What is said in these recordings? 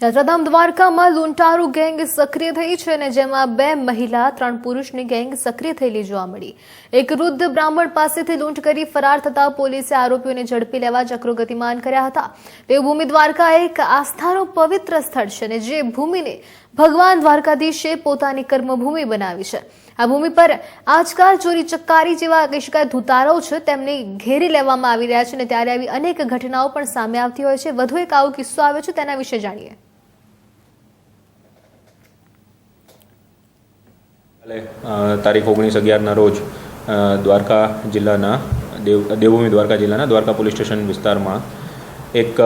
યાત્રાધામ દ્વારકામાં લૂંટારૂ ગેંગ સક્રિય થઈ છે અને જેમાં 2 મહિલા 3 પુરુષની ગેંગ સક્રિય થયેલી જોવા મળી। એક વૃદ્ધ બ્રાહ્મણ પાસેથી લૂંટ કરી ફરાર થતા પોલીસે આરોપીઓને ઝડપી લેવા ચક્રો ગતિમાન કર્યા હતા। દેવભૂમિ દ્વારકા એક આસ્થાનું પવિત્ર સ્થળ છે અને જે ભૂમિને ભગવાન દ્વારકાધીશે પોતાની કર્મભૂમિ બનાવી છે। આ ભૂમિ પર આજકાલ ચોરી ચક્કારી જેવા કહી શકાય ધુતારાઓ છે તેમને ઘેરી લેવામાં આવી રહ્યા છે અને ત્યારે આવી અનેક ઘટનાઓ પણ સામે આવતી હોય છે। વધુ એક આવો કિસ્સો આવ્યો છે તેના વિશે જાણીએ। તારીખ 19/11 રોજ દ્વારકા જિલ્લાના દેવભૂમિ દ્વારકા જિલ્લાના દ્વારકા પોલીસ સ્ટેશન વિસ્તારમાં એક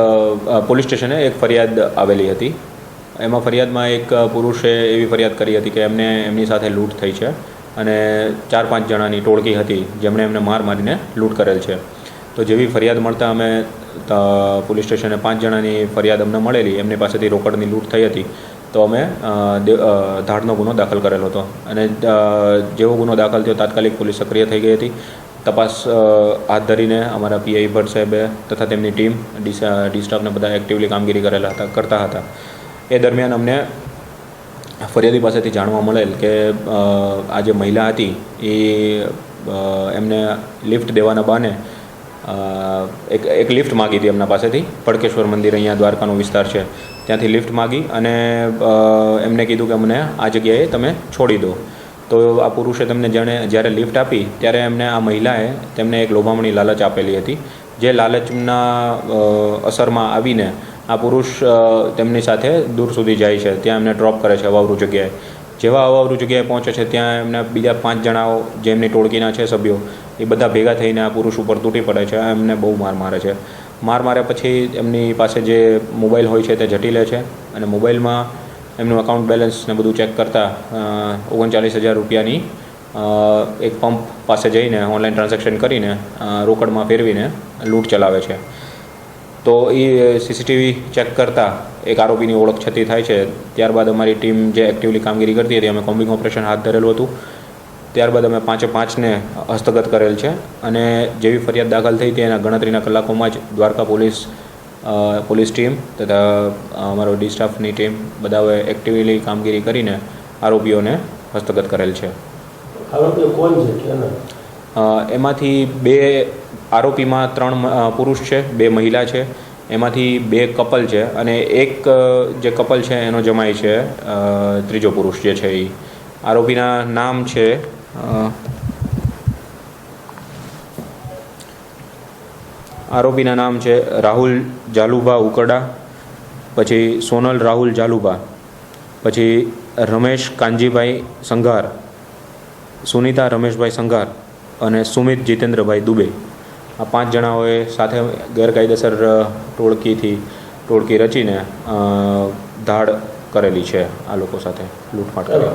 પોલીસ સ્ટેશને એક ફરિયાદ આવેલી હતી। એમાં ફરિયાદમાં એક પુરુષે એવી ફરિયાદ કરી હતી કે એમની સાથે લૂંટ થઈ છે અને 4-5 જણાની ટોળકી હતી જેમણે એમને માર મારીને લૂંટ કરેલ છે। તો જેવી ફરિયાદ મળતા અમે પોલીસ સ્ટેશને 5 જણાની ફરિયાદ અમને મળેલી, એમની પાસેથી રોકડની લૂંટ થઈ હતી। તો અમે ધાડનો ગુનો દાખલ કરેલો હતો અને જેવો ગુનો દાખલ થયો તાત્કાલિક પોલીસ સક્રિય થઈ ગઈ હતી। તપાસ હાથ ધરીને અમારા પીઆઈ ભટ્ટ સાહેબે તથા તેમની ટીમ ડી સ્ટાફને બધા એક્ટિવલી કામગીરી કરતા હતા। એ દરમિયાન અમને ફરિયાદી પાસેથી જાણવા મળેલ કે આ જે મહિલા હતી એ એમને લિફ્ટ દેવાના બહાને એક લિફ્ટ માગી હતી એમના પાસેથી। પડકેશ્વર મંદિર અહીંયા દ્વારકાનો વિસ્તાર છે ત્યાંથી લિફ્ટ માગી અને એમને કીધું કે મને આ જગ્યાએ તમે છોડી દો। તો આ પુરુષે તેમને જ્યારે લિફ્ટ આપી ત્યારે એમને આ મહિલાએ તેમને એક લોભામણી લાલચ આપેલી હતી, જે લાલચના અસરમાં આવીને આ પુરુષ તેમની સાથે દૂર સુધી જાય છે, ત્યાં એમને ડ્રોપ કરે છે અવાવરૂ જગ્યાએ। જેવા અવાવરૂ જગ્યાએ પહોંચે છે ત્યાં એમને બીજા 5 જણાઓ જે એમની ટોળકીના છે સભ્યો એ બધા ભેગા થઈને આ પુરુષ ઉપર તૂટી પડે છે, એમને બહુ માર મારે છે। માર માર્યા પછી એમની પાસે જે મોબાઈલ હોય છે તે ઝડપી લે છે અને મોબાઈલમાં એમનું અકાઉન્ટ બેલેન્સ ને બધું ચેક કરતાં 39,000 રૂપિયાની એક પંપ પાસે જઈને ઓનલાઈન ટ્રાન્ઝેક્શન કરીને રોકડમાં ફેરવીને લૂંટ ચલાવે છે। તો એ સીસીટીવી ચેક કરતાં એક આરોપીની ઓળખ છતી થાય છે। ત્યારબાદ અમારી ટીમ જે એક્ટિવલી કામગીરી કરતી હતી અમે કોમ્બિંગ ઓપરેશન હાથ ધરેલું હતું। ત્યારબાદ અમે 5-5ને હસ્તગત કરેલ છે અને જેવી ફરિયાદ દાખલ થઈ હતી એના ગણતરીના કલાકોમાં જ દ્વારકા પોલીસ ટીમ તથા અમારો ડી સ્ટાફની ટીમ બધાએ એક્ટિવલી કામગીરી કરીને આરોપીઓને હસ્તગત કરેલ છે। આરોપીઓ કોણ છે? એમાંથી 2 આરોપીમાં 3 પુરુષ છે, 2 મહિલા છે, એમાંથી 2 કપલ છે અને એક જે કપલ છે એનો જમાઈ છે, ત્રીજો પુરુષ જે છે એ આરોપીના નામ છે રાહુલ જાલુભા ઉકડા, પછી સોનલ રાહુલ જાલુભા, પછી રમેશ કાનજીભાઈ સંઘાર, સુનિતા રમેશભાઈ સંઘાર અને સુમિત જીતેન્દ્રભાઈ દુબે। આ 5 જણાઓએ સાથે ગેરકાયદેસર ટોળકી રચીને ધાડ કરેલી છે આ લોકો સાથે લૂંટફાટ કરી।